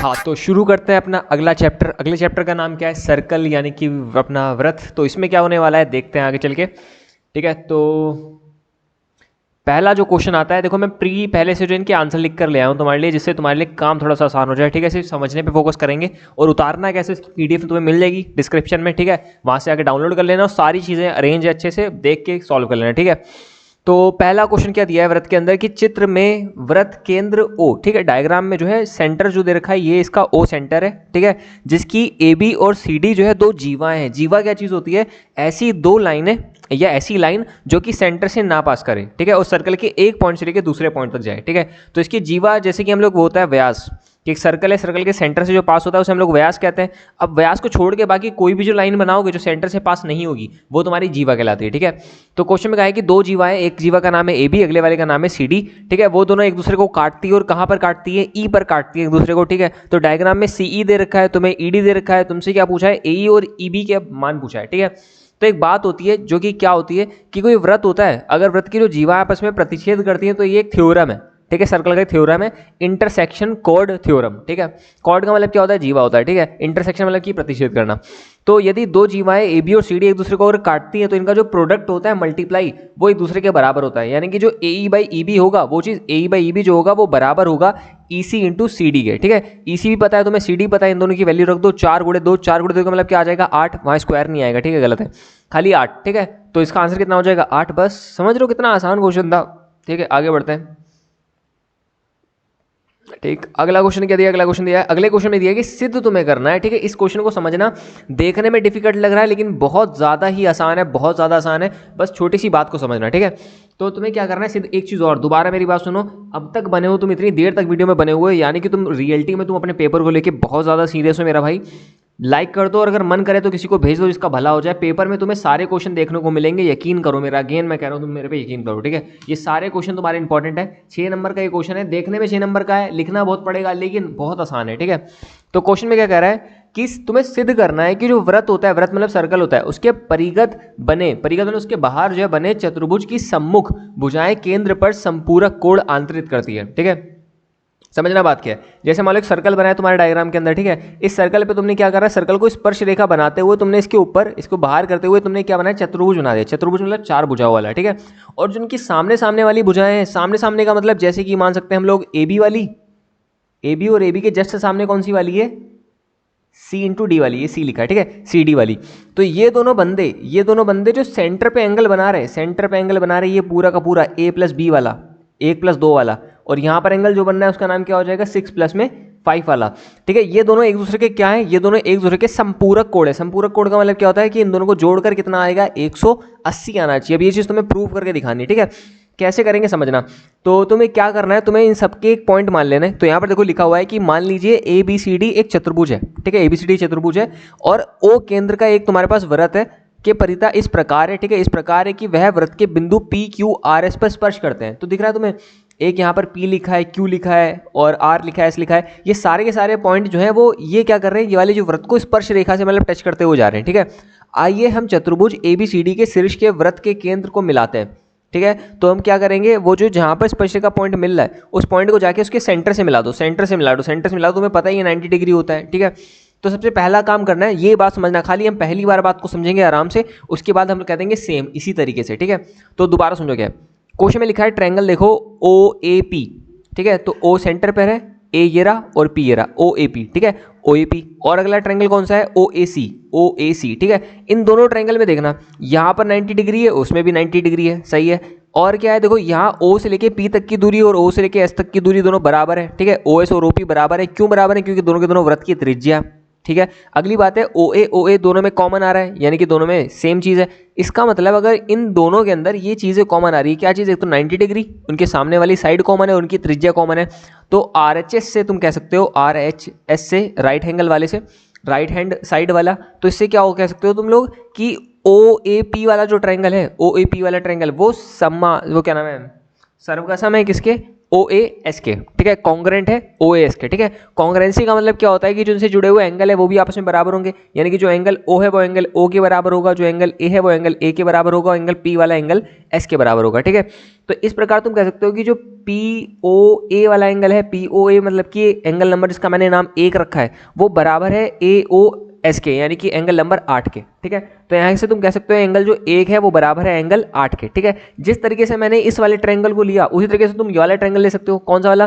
हाँ, तो शुरू करते हैं अपना अगला चैप्टर। अगले चैप्टर का नाम क्या है? सर्कल, यानी कि अपना वृत्त। तो इसमें क्या होने वाला है देखते हैं आगे चल के। ठीक है, तो पहला जो क्वेश्चन आता है, देखो मैं पहले से जो इनके आंसर लिख कर ले आया हूँ तुम्हारे लिए, जिससे तुम्हारे लिए काम थोड़ा सा आसान हो जाए। ठीक है, सिर्फ समझने पे फोकस करेंगे और उतारना कैसे, इसकी पीडीएफ तुम्हें मिल जाएगी डिस्क्रिप्शन में। ठीक है, वहाँ से आके डाउनलोड कर लेना और सारी चीज़ें अरेंज अच्छे से देख के सॉल्व कर लेना। ठीक है, तो पहला क्वेश्चन क्या दिया है वृत्त के अंदर कि चित्र में वृत्त केंद्र O, ठीक है, डायग्राम में जो है सेंटर जो दे रखा है ये इसका O सेंटर है। ठीक है, जिसकी AB और CD जो है दो जीवाएं हैं। जीवा क्या चीज़ होती है? ऐसी दो लाइनें या ऐसी लाइन जो कि सेंटर से ना पास करे। ठीक है, उस सर्कल के एक पॉइंट से लेकर दूसरे पॉइंट तक जाए। ठीक है, तो इसकी जीवा जैसे कि हम लोग वो होता है व्यास, कि एक सर्कल है, सर्कल के सेंटर से जो पास होता है उसे हम लोग व्यास कहते हैं। अब व्यास को छोड़ के बाकी कोई भी जो लाइन बनाओगे जो सेंटर से पास नहीं होगी वो तुम्हारी जीवा कहलाती है। ठीक है, तो क्वेश्चन में कहा है कि दो जीवाएं, एक जीवा का नाम है AB, अगले वाले का नाम है CD। ठीक है, वो दोनों एक दूसरे को काटती है और कहाँ पर काटती है? E पर काटती है एक दूसरे को। ठीक है, तो डायग्राम में CE दे रखा है, तुम्हें ED दे रखा है, तुमसे क्या पूछा है? AE और EB के मान पूछा है। ठीक है, तो एक बात होती है जो कि क्या होती है कि कोई वृत्त होता है, अगर वृत्त की जो जीवा आपस में प्रतिच्छेद करती है तो ये एक थ्योरम है। ठीक है, सर्कल का थ्योरम है, इंटरसेक्शन कॉर्ड थ्योरम। ठीक है, कॉर्ड का मतलब क्या होता है? जीवा होता है। ठीक है, इंटरसेक्शन मतलब कि प्रतिच्छेद करना। तो यदि दो जीवाएं AB और CD एक दूसरे को अगर काटती हैं तो इनका जो प्रोडक्ट होता है मल्टीप्लाई, वो एक दूसरे के बराबर होता है। यानी कि जो AE बाई EB होगा वो चीज़ AE बाई EB जो होगा वो बराबर होगा EC इंटू CD के। ठीक है, EC भी पता है तुम्हें, CD पता है, इन दोनों की वैल्यू रख दो। 4 गुणे 2, 4 गुणे 2 का मतलब क्या आ जाएगा? 8। वहाँ स्क्वायर नहीं आएगा। ठीक है, गलत है, खाली 8। ठीक है, तो इसका आंसर कितना हो जाएगा? 8। बस समझ लो कितना आसान क्वेश्चन था। ठीक है, आगे बढ़ते हैं। ठीक, अगला क्वेश्चन क्या दिया? अगला क्वेश्चन दिया है, अगले क्वेश्चन में दिया है कि सिद्ध तुम्हें करना है। ठीक है, इस क्वेश्चन को समझना देखने में डिफिकल्ट लग रहा है लेकिन बहुत ज़्यादा ही आसान है, बहुत ज़्यादा आसान है। बस छोटी सी बात को समझना। ठीक है, तो तुम्हें क्या करना है सिद्ध, एक चीज़ और, दोबारा मेरी बात सुनो। अब तक बने हो तुम, इतनी देर तक वीडियो में बने हुए, यानी कि तुम रियलिटी में तुम अपने पेपर को लेके बहुत ज़्यादा सीरियस हो मेरा भाई। लाइक कर दो और अगर मन करे तो किसी को भेज दो जिसका भला हो जाए। पेपर में तुम्हें सारे क्वेश्चन देखने को मिलेंगे, यकीन करो मेरा, अगेन मैं कह रहा हूँ, तुम मेरे पे यकीन करो। ठीक है, ये सारे क्वेश्चन तुम्हारे इंपॉर्टेंट है। 6 नंबर का ये क्वेश्चन है, देखने में 6 नंबर का है, लिखना बहुत पड़ेगा लेकिन बहुत आसान है। ठीक है, तो क्वेश्चन में क्या कह रहा है कि तुम्हें सिद्ध करना है कि जो वृत्त होता है, वृत्त मतलब सर्कल होता है, उसके परिगत बने, परिगत मतलब उसके बाहर जो है बने चतुर्भुज की सम्मुख भुजाएं केंद्र पर संपूरक कोण आंतरित करती है। ठीक है, समझना बात क्या है। जैसे मान लो एक सर्कल बनाया तुम्हारे डायग्राम के अंदर। ठीक है, इस सर्कल पे तुमने क्या करा? सर्कल को स्पर्श रेखा बनाते हुए तुमने इसके ऊपर, इसको बाहर करते हुए तुमने क्या बनाया? चतुर्भुज बना दिया। चतुर्भुज मतलब 4 भुजाओं वाला। ठीक है, और जो उनकी सामने सामने वाली भुजाएं हैं, सामने सामने का मतलब जैसे कि मान सकते हैं हम लोग AB वाली, AB और AB के जस्ट सामने कौन सी वाली है? C इंटू D वाली, ये C लिखा है। ठीक है, CD वाली। तो ये दोनों बंदे जो सेंटर पे एंगल बना रहे हैं, सेंटर पे एंगल बना रहे हैं, ये पूरा का पूरा A प्लस B वाला, 1 प्लस 2 वाला, और यहाँ पर एंगल जो बनना है उसका नाम क्या हो जाएगा? 6 प्लस में 5 वाला। ठीक है, ये दोनों एक दूसरे के क्या है? ये दोनों एक दूसरे के संपूरक कोण है। संपूरक कोण का मतलब क्या होता है कि इन दोनों को जोड़कर कितना आएगा? 180 आना चाहिए। अब ये चीज़ तुम्हें प्रूव करके दिखानी है। ठीक है, कैसे करेंगे समझना। तो तुम्हें क्या करना है, तुम्हें इन सबके एक पॉइंट मान लेना है। तो यहाँ पर देखो लिखा हुआ है कि मान लीजिए ABCD एक चतुर्भुज है। ठीक है, ABCD चतुर्भुज है और O केंद्र का एक तुम्हारे पास वृत्त है के परिता इस प्रकार है। ठीक है, इस प्रकार है कि वह वृत्त के बिंदु PQRS पर स्पर्श करते हैं। तो दिख रहा है तुम्हें, एक यहाँ पर P लिखा है, Q लिखा है और R लिखा है, S लिखा है। ये सारे के सारे पॉइंट जो है वो ये क्या कर रहे हैं? ये वाले जो वृत्त को स्पर्श रेखा से मतलब टच करते हुए जा रहे हैं। ठीक है, आइए हम चतुर्भुज ABCD के शीर्ष के वृत्त के केंद्र को मिलाते हैं। ठीक है, तो हम क्या करेंगे, वो जो जहाँ पर स्पर्श रेखा पॉइंट मिल रहा है उस पॉइंट को जाके उसके सेंटर से मिला दो। सेंटर से मिला दो, तुम्हें पता ही है 90 डिग्री होता है। ठीक है, तो सबसे पहला काम करना है, ये बात समझना, खाली हम पहली बार बात को समझेंगे आराम से, उसके बाद हम कह देंगे सेम इसी तरीके से। ठीक है, तो दोबारा समझो क्या क्वेश्चन में लिखा है। ट्रायंगल देखो OAP। ठीक है, तो O सेंटर पर है, A ये रहा और P ये रहा, OAP। ठीक है, OAP। और अगला ट्रायंगल कौन सा है? OAC। ठीक है, इन दोनों ट्रायंगल में देखना, यहाँ पर 90 डिग्री है, उसमें भी 90 डिग्री है, सही है। और क्या है देखो, यहाँ O से लेके P तक की दूरी और O से लेके S तक की दूरी दोनों बराबर है। ठीक है, OS और OP बराबर है। क्यों बराबर है? क्योंकि दोनों के दोनों वृत्त की त्रिज्या। ठीक है, अगली बात है OA दोनों में कॉमन आ रहा है, यानी कि दोनों में सेम चीज़ है। इसका मतलब अगर इन दोनों के अंदर ये चीज़ें कॉमन आ रही है, क्या चीज़? एक तो 90 डिग्री, उनके सामने वाली साइड कॉमन है, उनकी त्रिज्या कॉमन है। तो RHS से तुम कह सकते हो, RHS से राइट एंगल वाले से, राइट हैंड साइड वाला, तो इससे क्या हो कह सकते हो तुम लोग कि OAP वाला जो ट्रायंगल है, OAP वाला ट्रायंगल वो क्या नाम है? सर्वगा सम है किसके? ओ ए एस के, ठीक है, कॉन्ग्रेंट है ओ ए एस के, ठीक है। कॉन्ग्रेंसी का मतलब क्या होता है कि जो इनसे जुड़े हुए एंगल है वो भी आपस में बराबर होंगे, यानी कि जो एंगल ओ है वो एंगल ओ के बराबर होगा, जो एंगल ए है वो एंगल ए के बराबर होगा, एंगल पी वाला एंगल एस के बराबर होगा, ठीक है। तो इस प्रकार तुम कह सकते हो कि जो पी ओ ए वाला एंगल है, पी ओ ए मतलब कि एंगल नंबर जिसका मैंने नाम 1 रखा है वो बराबर है ए ओ एस के, यानी कि एंगल नंबर 8 के, ठीक है। तो यहाँ से तुम कह सकते हो एंगल जो 1 है वो बराबर है एंगल 8 के, ठीक है। जिस तरीके से मैंने इस वाले ट्रायंगल को लिया उसी तरीके से तुम ये वाला ट्रायंगल ले सकते हो। कौन सा वाला?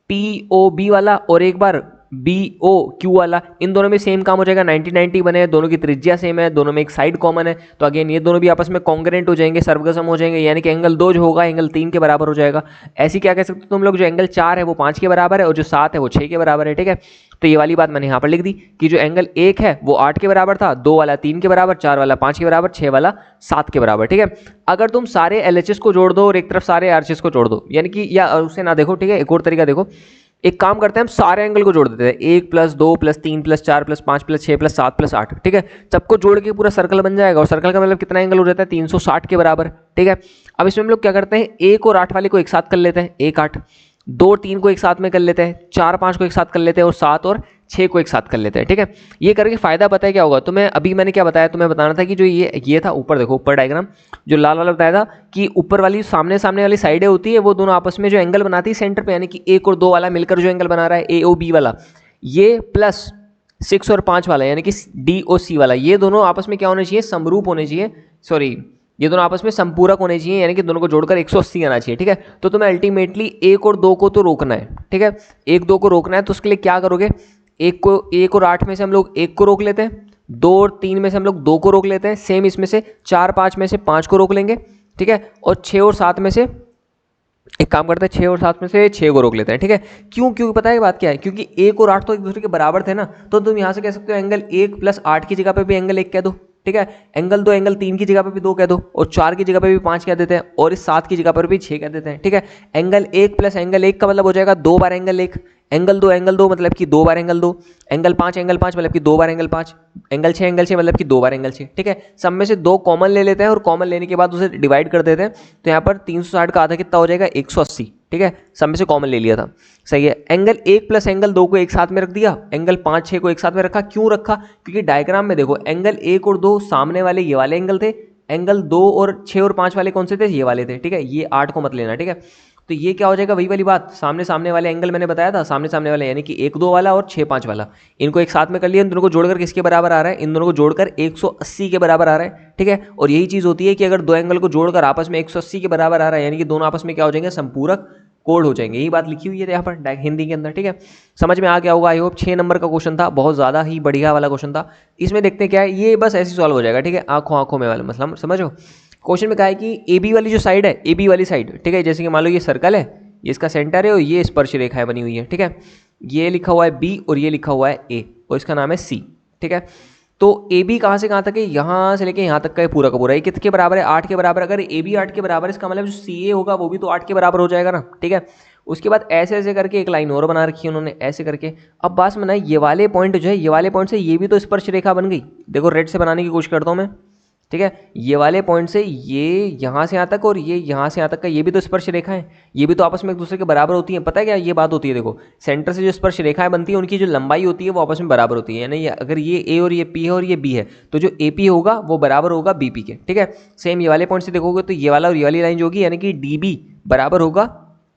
पी ओ बी वाला और एक बार बी ओ क्यू वाला। इन दोनों में सेम काम हो जाएगा, 90-90 बने, दोनों की त्रिज्या सेम है, दोनों में एक साइड कॉमन है, तो अगेन ये दोनों भी आपस में कॉन्ग्रेंट हो जाएंगे, सर्वगसम हो जाएंगे, यानी कि एंगल 2 जो होगा एंगल 3 के बराबर हो जाएगा। ऐसी क्या कह सकते हो तुम लोग, जो एंगल 4 है वो 5 के बराबर है और जो 7 है वो 6 के बराबर है, ठीक है। तो ये वाली बात मैंने यहाँ पर लिख दी कि जो एंगल 1 है वो 8 के बराबर था, 2 वाला 3 के बराबर, 4 वाला 5 के बराबर, 6 वाला 7 के बराबर, ठीक है। अगर तुम सारे एलएचएस को जोड़ दो और एक तरफ सारे आरएचएस को जोड़ दो, यानी कि या उसे ना देखो, ठीक है, एक और तरीका देखो, एक काम करते हैं हम सारे एंगल को जोड़ देते हैं, 1 + 2 + 3 + 4 + 5 + 6 + 7 + 8, ठीक है। सबको जोड़ के पूरा सर्कल बन जाएगा और सर्कल का मतलब कितना एंगल हो जाता है 360 के बराबर, ठीक है। अब इसमें हम लोग क्या करते हैं, 1 और 8 वाले को एक साथ कर लेते हैं, 1 8, 2 3 को एक साथ में कर लेते हैं, 4 5 को एक साथ कर लेते हैं और 7 और 6 को एक साथ कर लेते हैं, ठीक है। ये करके फायदा पता है क्या होगा तुम्हें? अभी मैंने क्या बताया, तुम्हें बताना था कि जो ये था ऊपर देखो, ऊपर डायग्राम जो लाल वाला बताया था कि ऊपर वाली सामने सामने वाली साइडें होती है वो दोनों आपस में जो एंगल बनाती है सेंटर पे, यानी कि 1 और 2 वाला मिलकर जो एंगल बना रहा है ए ओ बी वाला, ये प्लस 6 और 5 वाला यानी कि डी ओ सी वाला, ये दोनों आपस में क्या होने चाहिए, समरूप होने चाहिए, सॉरी ये दोनों आपस में संपूरक होने चाहिए, यानी कि दोनों को जोड़कर 180 आना चाहिए, ठीक है। तो तुम्हें अल्टीमेटली 1 और 2 को तो रोकना है, ठीक है, 1 2 को रोकना है, तो उसके लिए क्या करोगे, 1 और 8 में से हम लोग 1 को रोक लेते हैं, 2 और 3 में से हम लोग 2 को रोक लेते हैं, सेम इसमें से 4 5 में से 5 को रोक लेंगे, ठीक है, और 6 और 7 में से एक काम करते हैं, 6 और 7 में से 6 को रोक लेते हैं, ठीक है। क्यों? क्योंकि पता है बात क्या है, क्योंकि 1 और 8 तो एक दूसरे के बराबर थे ना, तो तुम यहाँ से कह सकते हो एंगल 1 + 8 की जगह पे भी एंगल 1 कह दो, ठीक है, एंगल 2 एंगल 3 की जगह पे भी 2 कह दो और 4 की जगह पे भी 5 कह देते हैं और इस 7 की जगह पर भी 6 कह देते हैं, ठीक है। एंगल 1 + एंगल 1 का मतलब हो जाएगा 2 बार एंगल 1, एंगल 2 मतलब कि 2 बार एंगल 2, एंगल 5 मतलब कि 2 बार एंगल 5, एंगल 6 मतलब कि 2 बार एंगल 6, ठीक है। सब में से 2 कॉमन ले लेते हैं और कॉमन लेने के बाद उसे डिवाइड कर देते हैं, तो यहाँ पर 360 का आधा कितना हो जाएगा 180, ठीक है, सब में से कॉमन ले लिया था, सही है। एंगल 1 + एंगल 2 को एक साथ में रख दिया, एंगल 5 6 को एक साथ में रखा, क्यों रखा? क्योंकि डायग्राम में देखो एंगल 1 और 2 सामने वाले ये वाले एंगल थे, एंगल 2 और 6 और 5 वाले कौन से थे, ये वाले थे, ठीक है, ये 8 को मत लेना, ठीक है। तो ये क्या हो जाएगा, वही वाली बात, सामने सामने वाले एंगल मैंने बताया था, सामने सामने वाले यानी कि 1 2 वाला और 6 5 वाला, इनको एक साथ में कर लिया, इन दोनों को जोड़कर किसके बराबर आ रहा है, इन दोनों को जोड़कर 180 के बराबर आ रहा है, ठीक है। और यही चीज़ होती है कि अगर दो एंगल को जोड़कर आपस में 180 के बराबर आ रहा है, यानी कि दोनों आपस में क्या हो जाएंगे, संपूरक कोड हो जाएंगे, यही बात लिखी हुई है यहाँ पर हिंदी के अंदर, ठीक है। समझ में आ गया होगा आई होप। 6 नंबर का क्वेश्चन था, बहुत ज़्यादा ही बढ़िया वाला क्वेश्चन था। इसमें देखते हैं क्या है, ये बस ऐसे सॉल्व हो जाएगा, ठीक है, आंखों आंखों में वाला मसला समझो। क्वेश्चन में कहा है कि ए बी वाली जो साइड है, ए बी वाली साइड, ठीक है, जैसे कि मान लो ये सर्कल है, ये इसका सेंटर है और ये स्पर्श रेखाएं बनी हुई है, ठीक है, ये लिखा हुआ है बी और ये लिखा हुआ है ए और इसका नाम है सी, ठीक है। तो ए बी कहाँ से कहाँ तक है, यहाँ से लेके यहाँ तक का है पूरा का पूरा, ये कितने बराबर है, 8 के बराबर। अगर ए बी 8 के बराबर है, इसका मतलब जो सी ए होगा वो भी तो 8 के बराबर हो जाएगा ना, ठीक है। उसके बाद ऐसे ऐसे करके एक लाइन और बना रखी है उन्होंने, ऐसे करके। अब बात समझना, ये वाले पॉइंट जो है, ये वाले पॉइंट से ये भी तो स्पर्श रेखा बन गई, देखो रेड से बनाने की कोशिश करता हूँ मैं, ठीक है। ये वाले पॉइंट से ये यहाँ से यहाँ तक और ये यहाँ से यहाँ तक का, ये भी तो स्पर्श रेखा है, ये भी तो आपस में एक दूसरे के बराबर होती है। पता है क्या ये बात होती है, देखो सेंटर से जो स्पर्श रेखाएं बनती है उनकी जो लंबाई होती है वो आपस में बराबर होती है, यानी अगर ये ए और ये पी है और ये बी है, तो जो ए पी होगा वो बराबर होगा बी पी के, ठीक है। सेम ये वाले पॉइंट से देखोगे तो ये वाला और ये वाली लाइन जो होगी, यानी कि डी बी बराबर होगा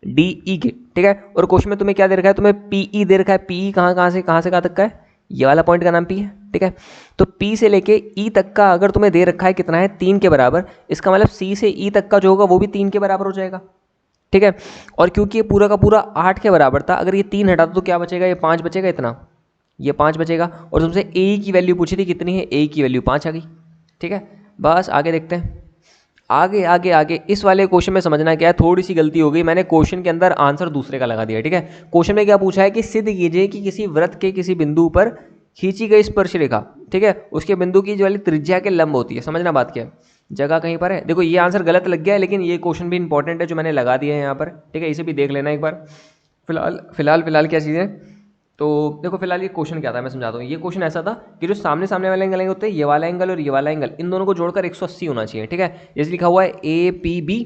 डी ई के, ठीक है। और क्वेश्चन में तुम्हें क्या दे रखा है, तुम्हें पी ई दे रखा है, पी ई कहाँ से कहाँ तक का है, ये वाला पॉइंट का नाम पी है, ठीक है। तो P से लेके E तक का अगर तुम्हें दे रखा है कितना है, 3 के बराबर, इसका मतलब C से E तक का जो होगा वो भी 3 के बराबर हो जाएगा, ठीक है। और क्योंकि ये पूरा का पूरा 8 के बराबर था, अगर ये 3 हटा दो तो क्या बचेगा, ये 5 बचेगा, इतना ये 5 बचेगा। और तुमसे A की वैल्यू पूछी थी कितनी है, A की वैल्यू 5 आ गई, ठीक है। बस आगे देखते हैं, आगे आगे आगे इस वाले क्वेश्चन में समझना क्या है, थोड़ी सी गलती हो गई, मैंने क्वेश्चन के अंदर आंसर दूसरे का लगा दिया, ठीक है। क्वेश्चन में क्या पूछा है कि सिद्ध कीजिए कि किसी वृत्त के किसी बिंदु पर खींची गई स्पर्श रेखा, ठीक है, उसके बिंदु की जो वाली त्रिज्या के लंब होती है। समझना बात क्या है, जगह कहीं पर है, देखो ये आंसर गलत लग गया है, लेकिन ये क्वेश्चन भी इंपॉर्टेंट है जो मैंने लगा दिया है यहाँ पर, ठीक है, इसे भी देख लेना एक बार। फिलहाल क्या चीज़ है, तो देखो फिलहाल ये क्वेश्चन क्या था मैं समझाता हूँ। ये क्वेश्चन ऐसा था कि जो सामने सामने वाले एंगल होते हैं, ये वाला एंगल और ये वाला एंगल, इन दोनों को जोड़कर 180 होना चाहिए, ठीक है। जैसे लिखा हुआ है A P B,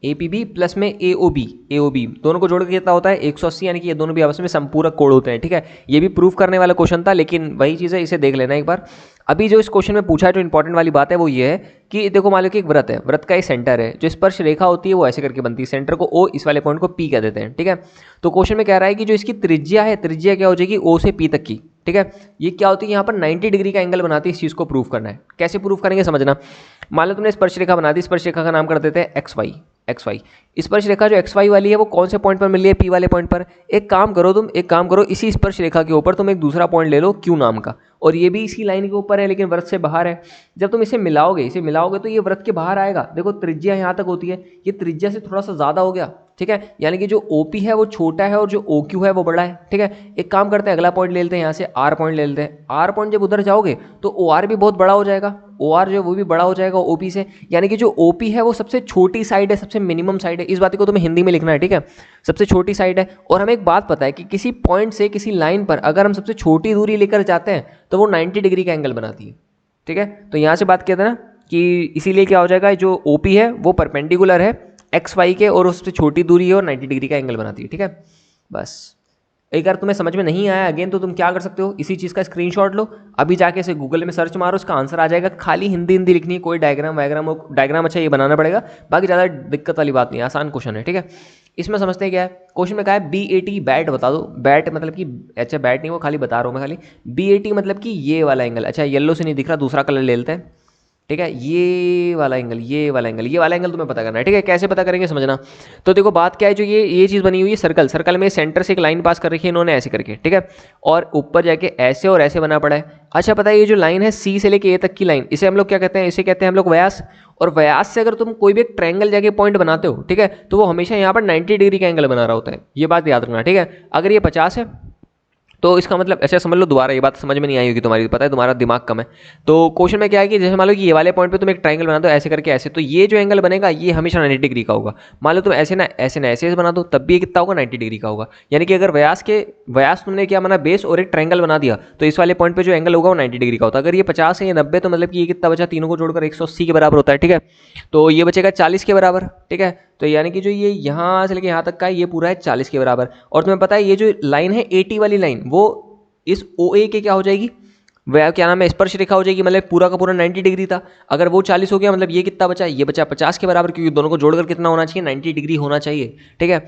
APB plus में AOB दोनों को जोड़ के कितना होता है 180, यानी कि ये दोनों भी आपस में संपूरक कोण होते हैं। ठीक है, ये भी प्रूफ करने वाला क्वेश्चन था, लेकिन वही चीज़ है, इसे देख लेना एक बार। अभी जो इस क्वेश्चन में पूछा है, जो इंपॉर्टेंट वाली बात है वो ये है कि देखो मान लो कि एक वृत्त है, वृत्त का एक सेंटर है, जो स्पर्श रेखा होती है वो ऐसे करके बनती है, सेंटर को O, इस वाले पॉइंट को P कह देते हैं। ठीक है, तो क्वेश्चन में कह रहा है कि जो इसकी त्रिज्या है, त्रिज्या क्या हो जाएगी O से P तक की। ठीक है, ये क्या होती है, यहाँ पर 90 डिग्री का एंगल बनाती है। इस चीज़ को प्रूफ करना है, कैसे प्रूफ करेंगे समझना। मान लो तुमने स्पर्श रेखा बना दी, स्पर्श रेखा का नाम कर देते हैं XY। स्पर्श रेखा जो XY वाली है वो कौन से पॉइंट पर मिल रही है, P वाले पॉइंट पर। एक काम करो, इसी स्पर्श रेखा के ऊपर तुम एक दूसरा पॉइंट ले लो Q नाम का, और ये भी इसी लाइन के ऊपर है लेकिन वृत्त से बाहर है। जब तुम इसे मिलाओगे तो ये वृत्त के बाहर आएगा। देखो त्रिज्या यहाँ तक होती है, ये त्रिज्या से थोड़ा सा ज़्यादा हो गया। ठीक है, यानी कि जो OP है वो छोटा है और जो OQ है वो बड़ा है। ठीक है, एक काम करते हैं, अगला पॉइंट ले लेते हैं, यहाँ से R पॉइंट ले लेते हैं। R पॉइंट जब उधर जाओगे तो OR भी बहुत बड़ा हो जाएगा, OR जो वो भी बड़ा हो जाएगा OP से, यानी कि जो OP है वो सबसे छोटी साइड है, सबसे मिनिमम साइड है। इस बात को तुम्हें हिंदी में लिखना है। ठीक है, सबसे छोटी साइड है। और हमें एक बात पता है कि किसी पॉइंट से किसी लाइन पर अगर हम सबसे छोटी दूरी लेकर जाते हैं तो वो 90 डिग्री का एंगल बनाती है। ठीक है, तो यहाँ से बात कहते हैं ना कि इसीलिए क्या हो जाएगा, जो OP है वो परपेंडिकुलर है XY के और उससे छोटी दूरी है और 90 डिग्री का एंगल बनाती है। ठीक है, बस एक बार तुम्हें समझ में नहीं आया अगेन तो तुम क्या कर सकते हो, इसी चीज़ का स्क्रीनशॉट लो, अभी जाके इसे गूगल में सर्च मारो, उसका आंसर आ जाएगा। खाली हिंदी लिखनी है, कोई डायग्राम अच्छा ये बनाना पड़ेगा, बाकी ज़्यादा दिक्कत वाली बात नहीं, आसान क्वेश्चन है। ठीक है, इसमें समझते हैं क्या है। क्वेश्चन में कहा है BAT, बैट बता दो। बैट मतलब कि अच्छा बैट नहीं, वो खाली बता रहा हूँ मैं खाली। BAT मतलब कि ये वाला एंगल, अच्छा येलो से नहीं दिख रहा, दूसरा कलर ले लेते हैं। ठीक है, ये वाला एंगल तुम्हें पता करना है। ठीक है, कैसे पता करेंगे समझना। तो देखो बात क्या है, जो ये चीज़ बनी हुई है सर्कल में सेंटर से एक लाइन पास कर रखी है इन्होंने ऐसे करके। ठीक है, और ऊपर जाके ऐसे और ऐसे बना पड़ा है। अच्छा पता है, ये जो लाइन है C से लेके A तक की लाइन, इसे हम लोग क्या कहते हैं, इसे कहते हैं हम लोग व्यास। और व्यास से अगर तुम कोई भी एक ट्रायंगल जाके पॉइंट बनाते हो, ठीक है, तो वो हमेशा यहाँ पर 90 डिग्री का एंगल बना रहा होता है, ये बात याद रखना। ठीक है, अगर ये 50 है तो इसका मतलब ऐसे समझ लो, दोबारा ये बात समझ में नहीं आई होगी तुम्हारी, पता है तुम्हारा दिमाग कम है। तो क्वेश्चन में क्या है कि जैसे मान लो कि ये वाले पॉइंट पे तुम एक ट्रायंगल बना दो ऐसे करके ऐसे, तो ये जो एंगल बनेगा ये हमेशा 90 डिग्री का होगा। मान लो तुम ऐसे बना दो, तब भी ये कितना होगा, 90 डिग्री का होगा। यानी कि अगर व्यास तुमने क्या माना, बेस और एक ट्रायंगल बना दिया, तो इस वाले पॉइंट पे जो एंगल होगा वो 90 डिग्री का होता है। अगर ये 50 है, ये 90, तो मतलब कि ये कितना बचा, तीनों को जोड़कर 180 के बराबर होता है। ठीक है, तो ये बचेगा 40 के बराबर। ठीक है, तो यानी कि जो ये यहाँ से लेके यहाँ तक का ये पूरा है 40 के बराबर। और तुम्हें पता है ये जो लाइन है AT वाली लाइन, वो इस OA के क्या हो जाएगी, वह क्या नाम है, स्पर्श रेखा हो जाएगी। मतलब पूरा का पूरा 90 डिग्री था, अगर वो 40 हो गया, मतलब ये कितना बचा, ये बचा 50 के बराबर, क्योंकि दोनों को जोड़कर कितना होना चाहिए, 90 डिग्री होना चाहिए। ठीक है,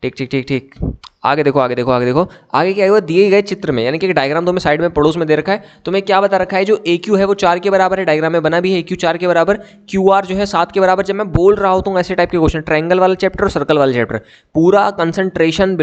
ठीक। आगे देखो आगे क्या हुआ, दिए गए चित्र में, यानी कि डायग्राम तुम्हें साइड में पड़ोस में दे रखा है, तुम्हें क्या बता रखा है, जो AQ है वो 4 के बराबर है, डायग्राम में बना भी है AQ 4 के बराबर, QR जो है 7 के बराबर। जब मैं बोल रहा होता हूँ ऐसे टाइप के क्वेश्चन, ट्रायंगल वाला चैप्टर और सर्कल वाला चैप्टर, पूरा कंसंट्रेशन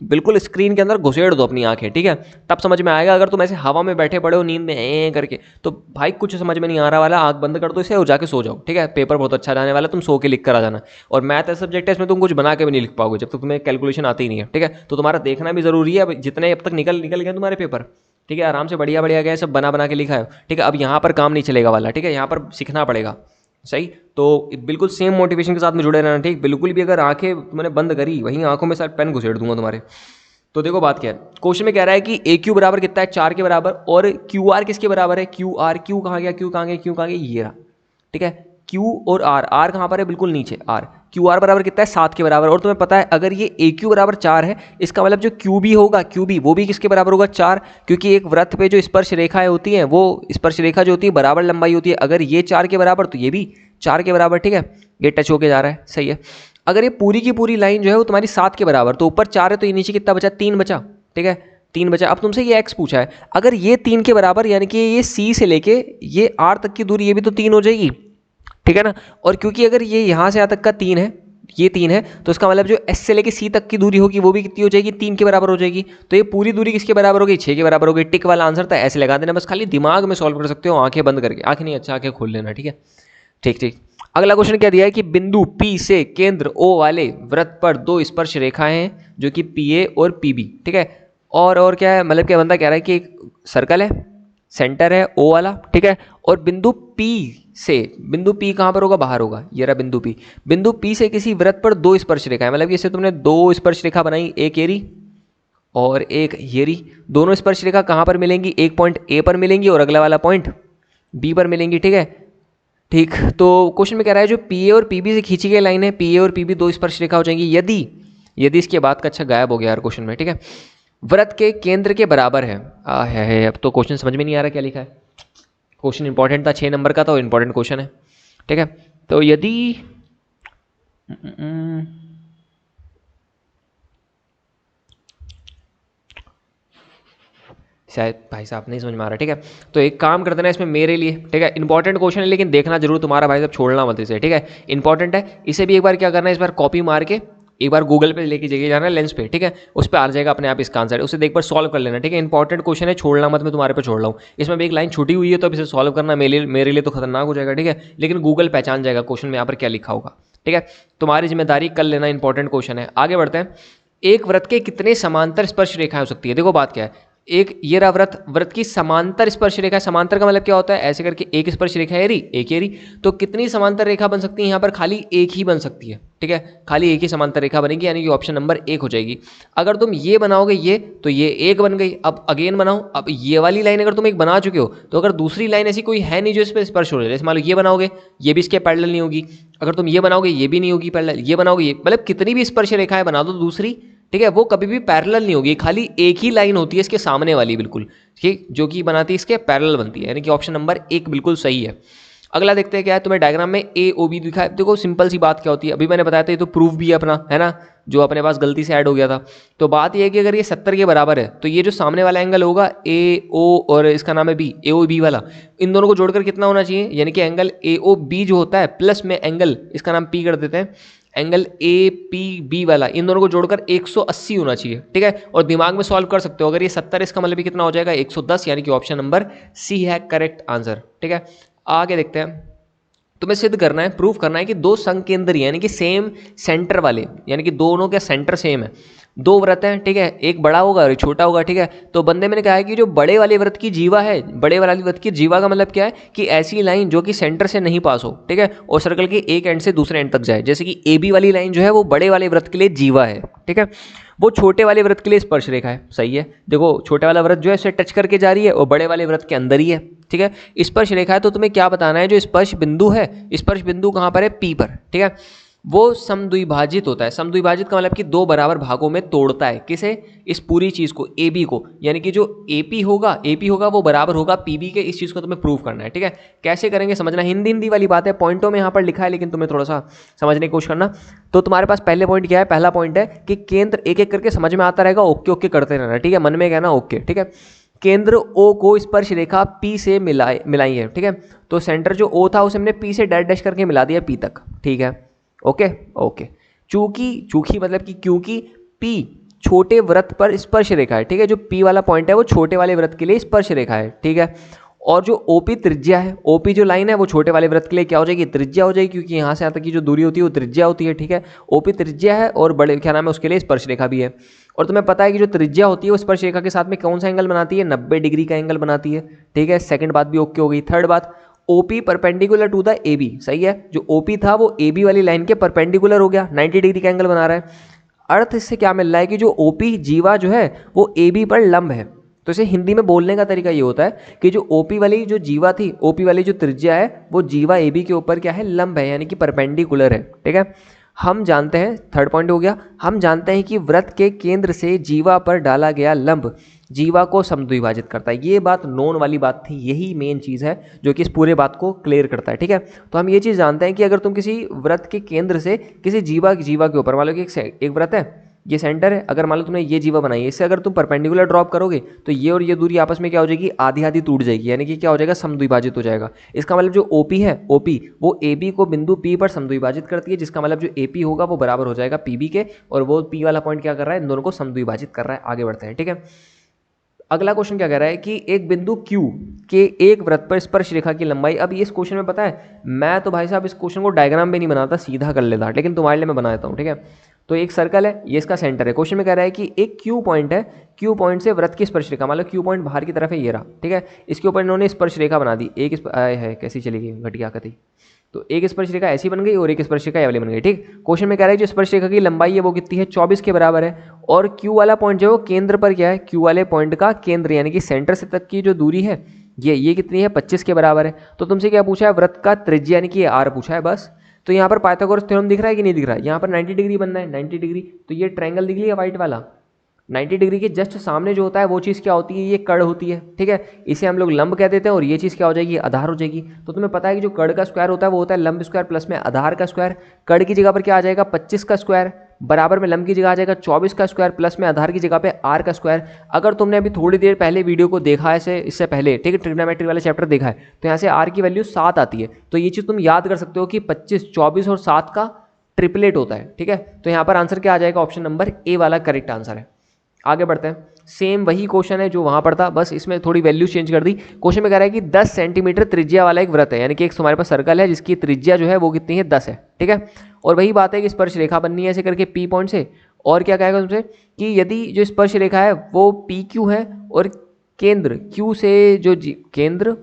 बिल्कुल स्क्रीन के अंदर घुसेड़ दो अपनी आंखें। ठीक है, तब समझ में आएगा। अगर तुम ऐसे हवा में बैठे पड़े हो नींद में करके, तो भाई कुछ समझ में नहीं आ रहा वाला, आंख बंद कर दो इसे और जाके सो जाओ। ठीक है, पेपर बहुत अच्छा जाने वाला, तुम सो के लिख कर आ जाना। और मैथ ऐसा सब्जेक्ट है, इसमें तुम कुछ बना के भी नहीं लिख पाओगे जब तक तुम्हें कैलकुलेशन आती ही नहीं है। ठीक है, तो तुम्हारा देखना भी जरूरी है। जितने अब तक निकल गए तुम्हारे पेपर, ठीक है, आराम से बढ़िया गए, सब बना के लिखा है। ठीक है, अब यहाँ पर काम नहीं चलेगा वाला। ठीक है, यहाँ पर सीखना पड़ेगा। सही, तो बिल्कुल सेम मोटिवेशन के साथ में जुड़े रहना। ठीक, बिल्कुल भी अगर आंखें मैंने बंद करी, वहीं आंखों में साथ पेन घुसेड़ दूंगा तुम्हारे। तो देखो बात क्या है, क्वेश्चन में कह रहा है कि AQ बराबर कितना है, 4 के बराबर, और QR किसके बराबर है, Q कहाँ गया, Q कहाँ गया, ये रहा। ठीक है, Q और R कहाँ पर है, बिल्कुल नीचे R। QR बराबर कितना है, 7 के बराबर। और तुम्हें पता है अगर ये AQ बराबर 4 है, इसका मतलब जो QB होगा, QB वो भी किसके बराबर होगा, 4, क्योंकि एक वृत्त पे जो स्पर्श रेखाएं होती हैं, वो स्पर्श रेखा जो होती है बराबर लंबाई होती है। अगर ये 4 के बराबर तो ये भी 4 के बराबर। ठीक है, ये टच होके जा रहा है, सही है। अगर ये पूरी की पूरी लाइन जो है वो तुम्हारी 7 के बराबर, तो ऊपर 4 है तो ये नीचे कितना बचा, 3 बचा। ठीक है, 3 बचा। अब तुमसे ये x पूछा है, अगर ये 3 के बराबर, यानी कि ये C से लेके ये R तक की दूरी, ये भी तो 3 हो जाएगी। ठीक है ना, और क्योंकि अगर ये यहाँ से यहाँ तक का 3 है, ये 3 है, तो इसका मतलब जो S से लेके C तक की दूरी होगी वो भी कितनी हो जाएगी, 3 के बराबर हो जाएगी। तो ये पूरी दूरी किसके बराबर हो गई, 6 के बराबर हो गई। टिक वाला आंसर था, ऐसे लगा देना बस, खाली दिमाग में सॉल्व कर सकते हो, आंखें बंद करके। आंखें नहीं, अच्छा आंखें खोल लेना। ठीक है, ठीक। अगला क्वेश्चन क्या दिया है कि बिंदु P से केंद्र O वाले वृत्त पर 2 स्पर्श रेखाएं हैं जो कि PA और PB। ठीक है, और क्या है, मतलब क्या बंदा कह रहा है कि एक सर्कल है, सेंटर है O वाला। ठीक है, और बिंदु P कहाँ पर होगा, बाहर होगा, ये रहा बिंदु P से किसी वृत्त पर 2 स्पर्श रेखाएं, मतलब जैसे तुमने 2 स्पर्श रेखा बनाई, एक येरी और एक येरी। दोनों स्पर्श रेखा कहाँ पर मिलेंगी, एक पॉइंट A पर मिलेंगी और अगला वाला पॉइंट B पर मिलेंगी। ठीक है, ठीक, तो क्वेश्चन में कह रहा है जो पी ए और पी बी से खींची गई लाइन है, पी ए और पी बी दो स्पर्श रेखा हो जाएंगी यदि, यदि इसके बाद का अच्छा गायब हो गया यार क्वेश्चन में, ठीक है, वृत्त के केंद्र के बराबर है। है अब तो क्वेश्चन समझ में नहीं आ रहा क्या लिखा है। क्वेश्चन इंपॉर्टेंट था, 6 नंबर का था, इंपॉर्टेंट क्वेश्चन है, ठीक है। तो यदि शायद भाई साहब नहीं समझ में आ रहा, ठीक है, तो एक काम कर देना इसमें मेरे लिए, ठीक है, इंपॉर्टेंट क्वेश्चन है लेकिन देखना जरूर तुम्हारा भाई साहब, छोड़ना मत इसे, ठीक है, इंपॉर्टेंट है। इसे भी एक बार क्या करना है, इस बार कॉपी मार के एक बार गूगल पे लेके जाइए जाना लेंस पे, ठीक है, उस पर आ जाएगा अपने आप इसका आंसर, उसे एक बार सॉल्व कर लेना, ठीक है, इंपॉर्टेंट क्वेश्चन है, छोड़ना मत, मैं तुम्हारे पे छोड़ रहा हूँ। इसमें भी एक लाइन छुटी हुई है तो अब इसे सॉल्व करना मेरे लिए तो खतरनाक हो जाएगा, ठीक है, लेकिन गूगल पहचान जाएगा क्वेश्चन में यहाँ पर क्या लिखा होगा, ठीक है, तुम्हारी जिम्मेदारी कर लेना, इंपॉर्टेंट क्वेश्चन है। आगे बढ़ते हैं। एक वृत्त के कितने समांतर स्पर्श रेखाएं हो सकती है, देखो बात क्या है, एक ये रहा वृत्त, वृत्त की समांतर स्पर्श रेखा, समांतर का मतलब क्या होता है, ऐसे करके एक स्पर्श रेखा है एक एरी, तो कितनी समांतर रेखा बन सकती है, यहाँ पर खाली एक ही बन सकती है, ठीक है, खाली एक ही समांतर रेखा बनेगी, यानी कि ऑप्शन नंबर 1 हो जाएगी। अगर तुम ये बनाओगे ये, तो ये एक बन गई, अब अगेन बनाओ, अब ये वाली लाइन अगर तुम एक बना चुके हो, तो अगर दूसरी लाइन ऐसी कोई है नहीं जो इस पर स्पर्श हो रही है, जैसे मान लो ये बनाओगे, ये भी इसके पैरेलल नहीं होगी, अगर तुम ये बनाओगे ये भी नहीं होगी पैरेलल, ये बनाओगे ये, मतलब कितनी भी स्पर्श रेखाएं बना दो दूसरी, ठीक है, वो कभी भी पैरेलल नहीं होगी, खाली एक ही लाइन होती है इसके सामने वाली बिल्कुल, ठीक, जो कि बनाती है इसके पैरेलल बनती है, यानी कि ऑप्शन नंबर 1 बिल्कुल सही है। अगला देखते हैं क्या है, तुम्हें डायग्राम में ए ओ बी दिखा है, देखो सिंपल सी बात क्या होती है, अभी मैंने बताया था ये तो प्रूफ भी है अपना, है ना, जो अपने पास गलती से ऐड हो गया था। तो बात ये है कि अगर ये 70 के बराबर है तो ये जो सामने वाला एंगल होगा ए ओ और इसका नाम है बी, ए ओ बी वाला, इन दोनों को जोड़कर कितना होना चाहिए, यानी कि एंगल ए ओ बी जो होता है प्लस में एंगल इसका नाम पी कर देते हैं, एंगल ए पी बी वाला, इन दोनों को जोड़कर 180 होना चाहिए, ठीक है, और दिमाग में सॉल्व कर सकते हो, अगर ये 70 इसका मतलब कितना हो जाएगा 110, यानी कि ऑप्शन नंबर सी है करेक्ट आंसर, ठीक है। आगे देखते हैं, तुम्हें सिद्ध करना है, प्रूफ करना है कि दो संकेंद्री यानी कि सेम सेंटर वाले, यानी कि दोनों के सेंटर सेम है, दो वृत्त हैं, ठीक है, एक बड़ा होगा और एक छोटा होगा, ठीक है, तो बंदे मैंने कहा है कि जो बड़े वाले वृत्त की जीवा है, बड़े वाले वृत्त की जीवा का मतलब क्या है कि ऐसी लाइन जो कि सेंटर से नहीं पास हो, ठीक है, और सर्कल के एक एंड से दूसरे एंड तक जाए, जैसे कि ए बी वाली लाइन जो है वो बड़े वाले वृत्त के लिए जीवा है, ठीक है, वो छोटे वाले वृत्त के लिए स्पर्श रेखा है, सही है, देखो छोटे वाला वृत्त जो है इसे टच करके जा रही है और बड़े वाले वृत्त के अंदर ही है, ठीक है, स्पर्श रेखा है, तो तुम्हें क्या बताना है, जो स्पर्श बिंदु है, स्पर्श बिंदु कहाँ पर है, पी पर, ठीक है, वो समद्विभाजित होता है, समद्विभाजित का मतलब कि दो बराबर भागों में तोड़ता है, किसे, इस पूरी चीज को, ए बी को, यानी कि जो एपी होगा वो बराबर होगा पीबी के, इस चीज को तुम्हें प्रूव करना है, ठीक है, कैसे करेंगे समझना, हिंदी हिंदी वाली बात है, पॉइंटों में यहाँ पर लिखा है लेकिन तुम्हें थोड़ा सा समझने की कोशिश करना। तो तुम्हारे पास पहले पॉइंट क्या है, पहला पॉइंट है कि केंद्र, एक एक करके समझ में आता रहेगा, ओके ओके करते रहना, ठीक है, मन में कहना ओके, ठीक है, केंद्र O को स्पर्श रेखा P से मिलाई है, ठीक है, तो सेंटर जो O था उसे हमने P से डैश डैश करके मिला दिया P तक, ठीक है, ओके ओके, चूंकि मतलब कि क्योंकि P छोटे वृत्त पर स्पर्श रेखा है, ठीक है, जो P वाला पॉइंट है वो छोटे वाले वृत्त के लिए स्पर्श रेखा है, ठीक है, और जो OP त्रिज्या है, OP जो लाइन है वो छोटे वाले वृत्त के लिए क्या हो जाएगी, त्रिज्या हो जाएगी, क्योंकि यहाँ से यहाँ तक की जो दूरी होती है वो त्रिज्या होती है, ठीक है, OP त्रिज्या है और बड़े क्या नाम है उसके लिए स्पर्श रेखा भी है, और तुम्हें पता है कि जो त्रिज्या होती है वो स्पर्श रेखा के साथ में कौन सा एंगल बनाती है, 90 डिग्री का एंगल बनाती है, ठीक है, सेकंड बात भी ओके हो गई। थर्ड बात, OP perpendicular to the AB, सही है, जो OP था वो AB वाली लाइन के परपेंडिकुलर हो गया, 90 डिग्री का एंगल बना रहा है, अर्थ इससे क्या मिल रहा है कि जो OP जीवा जो है वो AB पर लंब है, तो इसे हिंदी में बोलने का तरीका ये होता है कि जो OP वाली जो जीवा थी, OP वाली जो त्रिज्या है वो जीवा AB के ऊपर क्या है, लंब है, यानी कि परपेंडिकुलर है, ठीक है। हम जानते हैं, थर्ड पॉइंट हो गया, हम जानते हैं कि वृत्त के केंद्र से जीवा पर डाला गया लंब जीवा को समद्विभाजित करता है, ये बात नोन वाली बात थी, यही मेन चीज़ है जो कि इस पूरे बात को क्लियर करता है, ठीक है। तो हम ये चीज़ जानते हैं कि अगर तुम किसी वृत्त के केंद्र से किसी जीवा के ऊपर, मान लो कि एक वृत्त है, ये सेंटर है, अगर मान लो तुमने ये जीवा बनाई है, इससे अगर तुम परपेंडिकुलर ड्रॉप करोगे तो ये और ये दूरी आपस में क्या हो जाएगी, आधी आधी टूट जाएगी, यानी कि क्या हो जाएगा, समद्विभाजित हो जाएगा। इसका मतलब जो OP है, OP वो AB को बिंदु P पर समद्विभाजित करती है, जिसका मतलब जो AP होगा वो बराबर हो जाएगा PB के, और वो P वाला पॉइंट क्या कर रहा है, इन दोनों को समद्विभाजित कर रहा है। आगे बढ़ते हैं, ठीक है। अगला क्वेश्चन क्या कह रहा है कि एक बिंदु Q के एक वृत्त पर स्पर्श रेखा की लंबाई, अब ये इस क्वेश्चन में पता है, मैं तो भाई साहब इस क्वेश्चन को डायग्राम भी नहीं बनाता, सीधा कर लेता, लेकिन तुम्हारे लिए मैं बना देता हूँ, ठीक है। तो एक सर्कल है, ये इसका सेंटर है, क्वेश्चन में कह रहा है कि एक Q पॉइंट है, Q पॉइंट से वृत्त की स्पर्श रेखा, मान लो Q पॉइंट बाहर की तरफ है, ये रहा, ठीक है, इसके ऊपर इन्होंने स्पर्श रेखा बना दी, एक है कैसी चलेगी, घटिया कथी, तो एक स्पर्श रेखा ऐसी बन गई और एक स्पर्श रेखा ये वाली बन गई, ठीक। क्वेश्चन में कह रहा है जो स्पर्श रेखा की लंबाई है वो कितनी है, 24 के बराबर है, और Q वाला पॉइंट जो है वो केंद्र पर क्या है, Q वाले पॉइंट का केंद्र यानी कि सेंटर से तक की जो दूरी है ये कितनी है 25 के बराबर है। तो तुमसे क्या पूछा है, वृत्त का त्रिज्या यानी कि आर पूछा है बस। तो यहाँ पर पाइथागोरस थ्योरम दिख रहा है कि नहीं दिख रहा है, यहाँ पर 90 डिग्री बनना है 90 डिग्री। तो ये ट्रायंगल दिख लिया व्हाइट वाला, 90 डिग्री के जस्ट सामने जो होता है वो चीज़ क्या होती है, ये कड़ होती है, ठीक है, इसे हम लोग लंब कह देते हैं, और ये चीज़ क्या हो जाएगी, आधार हो जाएगी। तो तुम्हें पता है कि जो कड़ का स्क्वायर होता है वो होता है लंब स्क्वायर प्लस में आधार का स्क्वायर। कड़ की जगह पर क्या आ जाएगा 25 का स्क्वायर, बराबर में लंब की जगह आ जाएगा 24 का स्क्वायर, प्लस में आधार की जगह पे आर का स्क्वायर। अगर तुमने अभी थोड़ी देर पहले वीडियो को देखा है इससे पहले, ठीक है, ट्रिग्नोमेट्री वाला चैप्टर देखा है, तो यहाँ से आर की वैल्यू 7 आती है। तो ये चीज़ तुम याद कर सकते हो कि 25, 24 और 7 का ट्रिपलेट होता है, ठीक है। तो यहाँ पर आंसर क्या आ जाएगा, ऑप्शन नंबर ए वाला करेक्ट आंसर है। आगे बढ़ते हैं, सेम वही क्वेश्चन है जो वहां पर था, बस इसमें थोड़ी वैल्यू चेंज कर दी। क्वेश्चन में कह रहा है कि 10 सेंटीमीटर त्रिज्या वाला एक वृत्त है, यानी कि एक हमारे पास सर्कल है जिसकी त्रिज्या जो है वो कितनी है 10 है, ठीक है। और वही बात है कि स्पर्श रेखा बननी है ऐसे करके पी पॉइंट से। और क्या कहेगा तुमसे कि यदि जो स्पर्श रेखा है वो पी क्यू है और केंद्र क्यू से जो केंद्र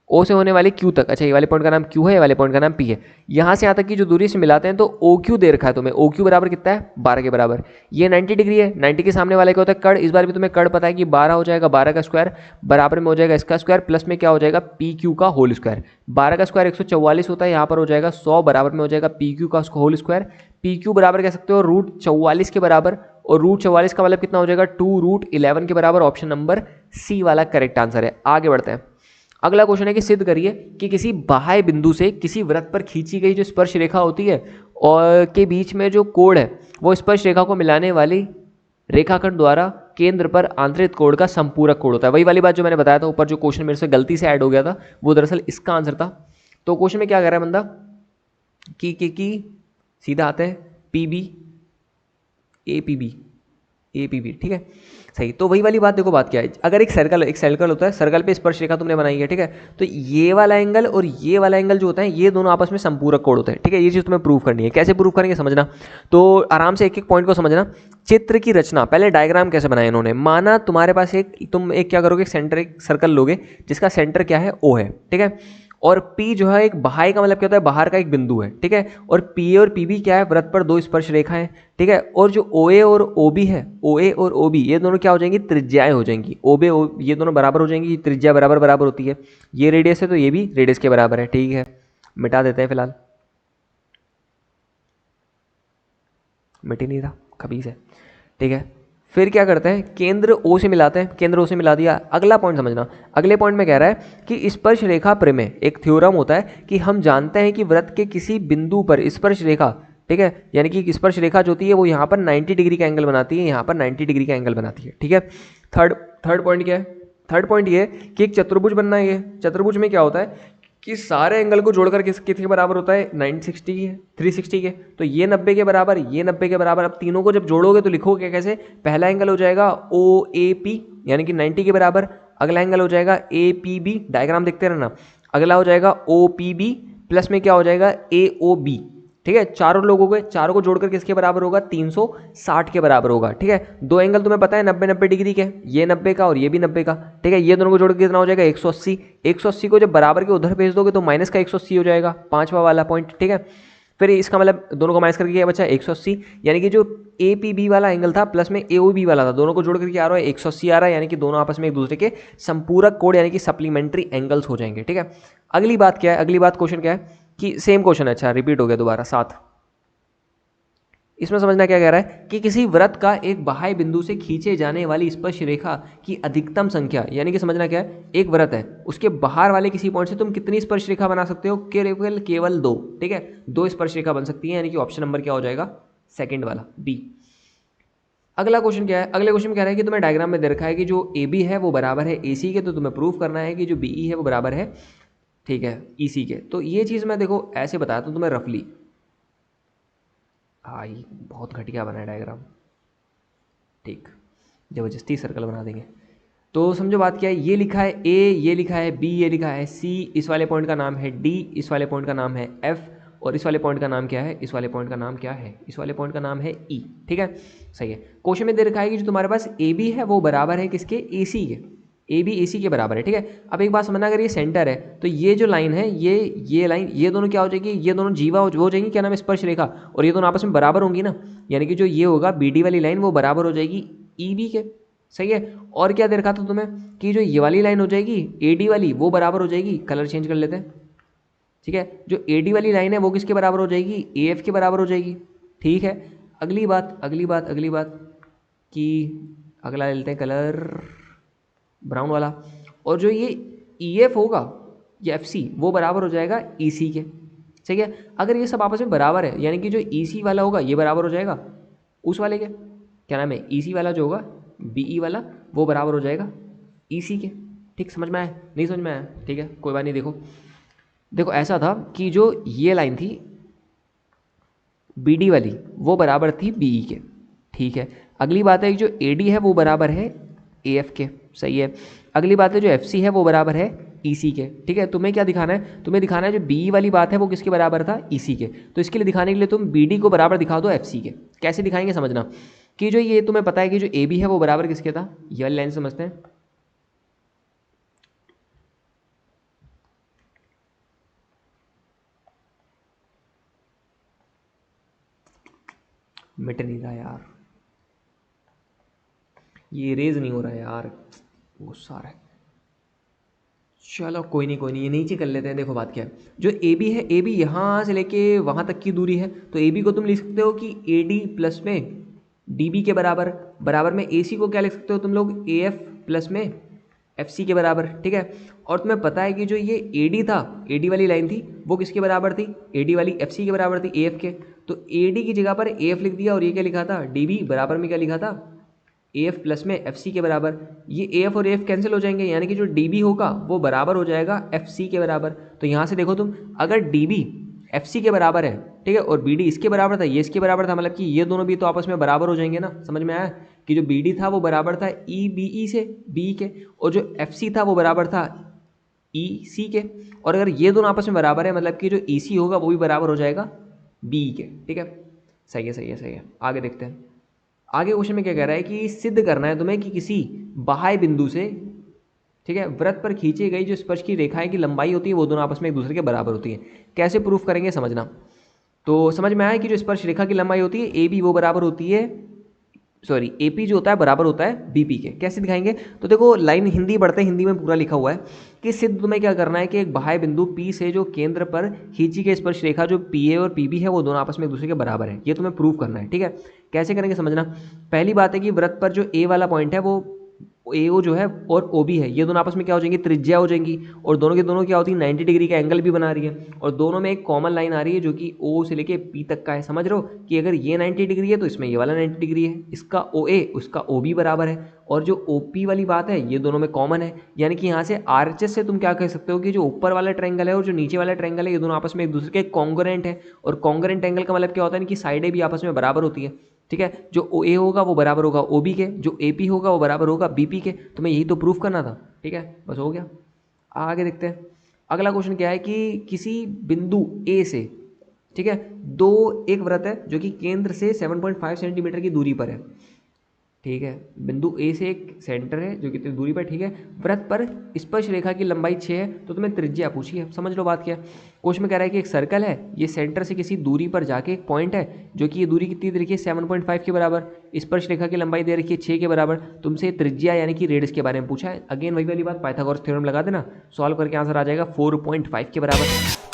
ओ से होने वाले क्यू तक, अच्छा ये वाले पॉइंट का नाम क्यू है, ये वाले पॉइंट का नाम पी है, यहाँ से यहाँ तक की जो दूरी से मिलाते हैं तो ओ क्यू दे रखा है तुम्हें, ओ क्यू बराबर कितना है 12 के बराबर। ये 90 डिग्री है, 90 के सामने वाले क्या होता है कड़, इस बार भी तुम्हें कड़ पता है कि 12 हो जाएगा, 12 का स्क्वायर बराबर में हो जाएगा इसका स्क्वायर, प्लस में क्या हो जाएगा पी क्यू का होल स्क्वायर। 12 का स्क्वायर 144 होता है, यहाँ पर हो जाएगा 100 बराबर में हो जाएगा पी क्यू का होल स्क्वायर। पी क्यू बराबर कह सकते हो √44 के बराबर, और √44 का मतलब कितना हो जाएगा 2√11 के बराबर। ऑप्शन नंबर सी वाला करेक्ट आंसर है। आगे बढ़ते हैं, अगला क्वेश्चन है कि सिद्ध करिए कि किसी बाह्य बिंदु से किसी वृत्त पर खींची गई जो स्पर्श रेखा होती है और के बीच में जो कोण है वो स्पर्श रेखा को मिलाने वाली रेखाखंड द्वारा केंद्र पर आंतरिक कोण का संपूरक कोण होता है। वही वाली बात जो मैंने बताया था ऊपर, जो क्वेश्चन मेरे से गलती से ऐड हो गया था वो दरअसल इसका आंसर था। तो क्वेश्चन में क्या कह रहा है बंदा कि सीधा आते हैं P B A P B, ठीक है सही। तो वही वाली बात देखो, बात क्या है, अगर एक सर्कल होता है, सर्कल पे स्पर्श रेखा तुमने बनाई है, ठीक है, तो ये वाला एंगल और ये वाला एंगल जो होता है ये दोनों आपस में संपूरक कोण होते हैं, ठीक है। ये चीज़ तुम्हें प्रूव करनी है, कैसे प्रूव करेंगे समझना, तो आराम से एक एक पॉइंट को समझना। चित्र की रचना, पहले डायग्राम कैसे बनाया इन्होंने, माना तुम्हारे पास तुम क्या करोगे, सेंटर एक सर्कल लोगे जिसका सेंटर क्या है ओ है, ठीक है, और P जो है एक बाहर का मतलब क्या होता है, बाहर का एक बिंदु है, ठीक है, और PA और PB क्या है, वृत्त पर दो स्पर्श रेखाएं, ठीक है, और जो OA और OB है, OA और OB ये दोनों क्या हो जाएंगी, त्रिज्याएं हो जाएंगी, ये दोनों बराबर हो जाएंगी, त्रिज्या बराबर होती है, ये रेडियस है तो ये भी रेडियस के बराबर है, ठीक है, मिटा देते हैं फिलहाल, मिट ही नहीं रहा खबीज है, ठीक है। फिर क्या करते हैं, केंद्र ओ से मिलाते हैं, केंद्र ओ से मिला दिया। अगला पॉइंट समझना, अगले पॉइंट में कह रहा है कि स्पर्श रेखा प्रमेय एक थ्योरम होता है कि हम जानते हैं कि वृत्त के किसी बिंदु पर स्पर्श रेखा, ठीक है, यानी कि स्पर्श रेखा जो होती है वो यहाँ पर 90 डिग्री का एंगल बनाती है, यहाँ पर 90 डिग्री का एंगल बनाती है, ठीक है। थर्ड पॉइंट क्या है, थर्ड पॉइंट ये कि एक चतुर्भुज बनना है। ये चतुर्भुज में क्या होता है कि सारे एंगल को जोड़कर किसके बराबर होता है, 960 के, 360 के, तो ये 90 के बराबर, ये 90 के बराबर। अब तीनों को जब जोड़ोगे तो लिखोगे कैसे, पहला एंगल हो जाएगा OAP यानी कि 90 के बराबर, अगला एंगल हो जाएगा APB, डायग्राम देखते रहना, अगला हो जाएगा OPB, प्लस में क्या हो जाएगा AOB, ठीक है। चारों लोग हो गए, चारों को जोड़कर किसके बराबर होगा, 360 के बराबर होगा, ठीक है। दो एंगल तुम्हें पता है 90 डिग्री के, ये 90 का और ये भी 90 का, ठीक है। ये दोनों को जोड़कर कितना हो जाएगा 180, 180 को जब बराबर के उधर भेज दोगे तो माइनस का 180 हो जाएगा, पांचवा वाला पॉइंट, ठीक है। फिर इसका मतलब दोनों को माइनस करके क्या बचा 180, यानी कि जो APB वाला एंगल था प्लस में AOB वाला था, दोनों को जोड़ करके आ रहा है 180 आ रहा है, यानी कि दोनों आपस में एक दूसरे के संपूरक कोण यानी कि सप्लीमेंट्री एंगल्स हो जाएंगे, ठीक है। अगली बात क्या है, अगली बात क्वेश्चन क्या है कि सेम क्वेश्चन है, अच्छा रिपीट हो गया दोबारा 7। इसमें समझना क्या कह रहा है कि किसी वृत्त का एक बाह्य बिंदु से खींचे जाने वाली स्पर्श रेखा की अधिकतम संख्या, यानी कि समझना क्या है, एक वृत्त है उसके बाहर वाले किसी पॉइंट से तुम कितनी स्पर्श रेखा बना सकते हो, केवल 2, ठीक है, 2 स्पर्श रेखा बन सकती है, यानी कि ऑप्शन नंबर क्या हो जाएगा, सेकंड वाला बी। अगला क्वेश्चन क्या है, अगले क्वेश्चन में कह रहा है कि तुम्हें डायग्राम में दे रखा है कि जो AB है वो बराबर है AC के, तो तुम्हें प्रूव करना है कि जो BE है वो बराबर है, ठीक है, EC के। तो ये चीज़ मैं देखो ऐसे बताया तो तुम्हें रफली, हाँ ये बहुत घटिया बना है डायग्राम, ठीक, जबरदस्ती सर्कल बना देंगे। तो समझो बात क्या है, ये लिखा है A, ये लिखा है B, ये लिखा है C, इस वाले पॉइंट का नाम है D, इस वाले पॉइंट का नाम है F, और इस वाले पॉइंट का नाम क्या है, इस वाले पॉइंट का नाम क्या है, इस वाले पॉइंट का नाम है E, ठीक है सही है। क्वेश्चन में दे रखा है कि जो तुम्हारे पास AB है वो बराबर है किसके, AC के, AB AC के बराबर है, ठीक है। अब एक बात समझना, अगर ये सेंटर है तो ये जो लाइन है, ये लाइन, ये दोनों क्या हो जाएगी, ये दोनों जीवा हो जाएंगी, क्या नाम है, स्पर्श रेखा, और ये दोनों आपस में बराबर होंगी ना, यानी कि जो ये होगा BD वाली लाइन वो बराबर हो जाएगी EB के, सही है। और क्या दे रखा था तुम्हें कि जो ये वाली लाइन हो जाएगी AD वाली वो बराबर हो जाएगी, कलर चेंज कर लेते हैं, ठीक है, जो AD वाली लाइन है वो किसके बराबर हो जाएगी, AF के बराबर हो जाएगी, ठीक है। अगली बात कि अगला ले लेते हैं कलर ब्राउन वाला, और जो ये EF होगा या FC वो बराबर हो जाएगा EC के, ठीक है। अगर ये सब आपस में बराबर है यानी कि जो EC वाला होगा ये बराबर हो जाएगा उस वाले के, क्या नाम है, EC वाला जो होगा BE वाला वो बराबर हो जाएगा EC के, ठीक। समझ में आया, नहीं समझ में आया, ठीक है, कोई बात नहीं। देखो देखो ऐसा था कि जो ये लाइन थी BD वाली वो बराबर थी BE के, ठीक है। अगली बात है कि जो AD है वो बराबर है AF के, सही है। अगली बात है जो FC है वो बराबर है EC के, ठीक है। तुम्हें क्या दिखाना है, तुम्हें दिखाना है जो BE वाली बात है वो किसके बराबर था, EC के। तो इसके लिए दिखाने के लिए तुम BD को बराबर दिखा दो FC के। कैसे दिखाएंगे समझना, कि जो ये तुम्हें पता है कि जो AB है वो बराबर किसके था, ये वाली लाइन समझते हैं। मिट नहीं रहा यार, ये इरेज नहीं हो रहा है यार, गुस्सा आ रहा है। चलो कोई नहीं, ये नीचे कर लेते हैं। देखो बात क्या है, जो AB है, AB यहाँ से लेके वहाँ तक की दूरी है, तो AB को तुम लिख सकते हो कि AD प्लस में DB के बराबर, बराबर में AC को क्या लिख सकते हो तुम लोग, AF प्लस में FC के बराबर, ठीक है। और तुम्हें पता है कि जो ये AD था, AD वाली लाइन थी वो किसके बराबर थी, AD वाली FC के बराबर थी, AF के। तो AD की जगह पर AF लिख दिया, और ये क्या लिखा था, DB बराबर में क्या लिखा था, AF प्लस में FC के बराबर। ये AF और AF कैंसिल हो जाएंगे, यानी कि जो DB होगा वो बराबर हो जाएगा FC के बराबर। तो यहाँ से देखो तुम, अगर DB FC के बराबर है, ठीक है, और BD इसके बराबर था, ये इसके बराबर था, मतलब कि ये दोनों भी तो आपस में बराबर हो जाएंगे ना। समझ में आया कि जो BD था वो बराबर था EBE से, BE के, और जो FC था वो बराबर था EC के। और अगर ये दोनों आपस में बराबर है, मतलब कि जो EC होगा वो भी बराबर हो जाएगा BE के, ठीक है। सही है। आगे देखते हैं। आगे क्वेश्चन में क्या कह रहा है कि सिद्ध करना है तुम्हें कि किसी बाह्य बिंदु से, ठीक है, वृत्त पर खींची गई जो स्पर्श की रेखाएं की लंबाई होती है वो दोनों आपस में एक दूसरे के बराबर होती है। कैसे प्रूफ करेंगे समझना। तो समझ में आया कि जो स्पर्श रेखा की लंबाई होती है AB वो बराबर होती है, सॉरी AP जो होता है बराबर होता है BP के। कैसे दिखाएंगे, तो देखो लाइन हिंदी पढ़ते हैं, हिंदी में पूरा लिखा हुआ है कि सिद्ध तुम्हें क्या करना है कि एक बाह्य बिंदु P से जो केंद्र पर खींची गई स्पर्श रेखा जो PA और PB है वो दोनों आपस में एक दूसरे के बराबर है। ये तुम्हें प्रूव करना है, ठीक है। कैसे करेंगे समझना। पहली बात है कि वृत्त पर जो A वाला पॉइंट है वो AO जो है और OB है, ये दोनों आपस में क्या हो जाएंगी, त्रिज्या हो जाएंगी, और दोनों के दोनों क्या होती है 90 डिग्री का एंगल भी बना रही है, और दोनों में एक कॉमन लाइन आ रही है जो कि O से लेके P तक का है। समझ रहे हो कि अगर ये 90 डिग्री है तो इसमें ये वाला 90 डिग्री है, इसका OA उसका OB बराबर है, और जो OP वाली बात है ये दोनों में कॉमन है। यानी कि यहाँ से RHS से तुम क्या कह सकते हो कि जो ऊपर वाला ट्रायंगल है और जो नीचे वाला ट्रायंगल है ये दोनों आपस में एक दूसरे के कॉन्ग्रुएंट है, और कॉन्ग्रुएंट एंगल का मतलब क्या होता है कि साइडें भी आपस में बराबर होती है, ठीक है। जो OA होगा वो बराबर होगा OB के, जो AP होगा वो बराबर होगा BP के। तुम्हें यही तो प्रूफ करना था, ठीक है, बस हो गया। आगे देखते हैं। अगला क्वेश्चन क्या है कि किसी बिंदु A से, ठीक है, एक वृत्त है जो कि केंद्र से 7.5 सेंटीमीटर की दूरी पर है, ठीक है। बिंदु A से एक सेंटर है जो कितनी दूरी पर, ठीक है। वृत्त पर स्पर्श रेखा की लंबाई 6 है, तो तुम्हें त्रिज्या पूछी है। समझ लो बात क्या है। क्वेश्चन में कह रहा है कि एक सर्कल है, ये सेंटर से किसी दूरी पर जाके एक पॉइंट है जो कि ये दूरी कितनी दे रखी है 7.5 के बराबर, स्पर्श रेखा की लंबाई दे रखी है 6 के बराबर। तुमसे त्रिज्या यानी कि रेडियस के बारे में पूछा है। अगेन वही वाली बात, पाइथागोरस थ्योरम लगा देना, सॉल्व करके आंसर आ जाएगा 4.5 के बराबर।